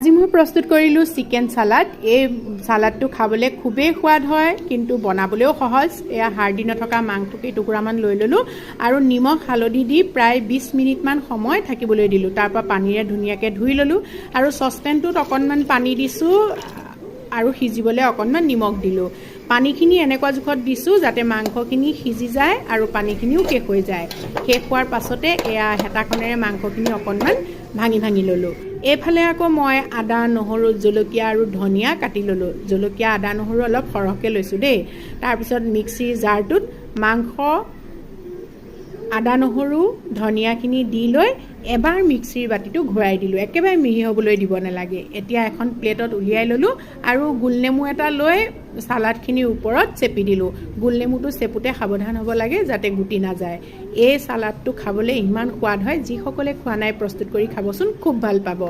আজি মই প্ৰস্তুত কৰিলোঁ চিকেন সালাড। এই সালাডটো খাবলৈ খুবেই সোৱাদ হয়, কিন্তু বনাবলৈও সহজ। এয়া হাড়দি নথকা মাংস কেইটুকুৰামান লৈ ল'লোঁ আৰু নিমখ হালধি দি প্ৰায় 20 মিনিটমান সময় থাকিবলৈ দিলোঁ। তাৰপৰা পানীৰে ধুনীয়াকৈ ধুই ল'লোঁ আৰু চচপেনটোত অকণমান পানী দিছোঁ আৰু সিজিবলৈ অকণমান নিমখ দিলোঁ। পানীখিনি এনেকুৱা জোখত দিছোঁ যাতে মাংসখিনি সিজি যায় আৰু পানীখিনিও শেষ হৈ যায়। শেষ হোৱাৰ পাছতে এয়া হেতাখনেৰে মাংসখিনি অকণমান ভাঙি ভাঙি ল'লোঁ। এইফালে আকৌ মই আদা নহৰু জলকীয়া আৰু ধনিয়া কাটি ল'লোঁ। জলকীয়া আদা নহৰু অলপ সৰহকৈ লৈছোঁ দেই। তাৰপিছত মিক্সিৰ জাৰটোত মাংস আদা নহৰু ধনিয়াখিনি দি লৈ এবাৰ মিক্সিৰ বাতিটো ঘূৰাই দিলোঁ। একেবাৰে মিহি হ'বলৈ দিব নালাগে। এতিয়া এখন প্লেটত উলিয়াই ল'লোঁ আৰু গোলনেমু এটা লৈ সালাডখিনিৰ ওপৰত চেপি দিলোঁ। গোলনেমুটো চেপোতে সাৱধান হ'ব লাগে যাতে গুটি নাযায়। এই সালাডটো খাবলৈ ইমান সোৱাদ হয়, যিসকলে খোৱা নাই প্ৰস্তুত কৰি খাবচোন, খুব ভাল পাব।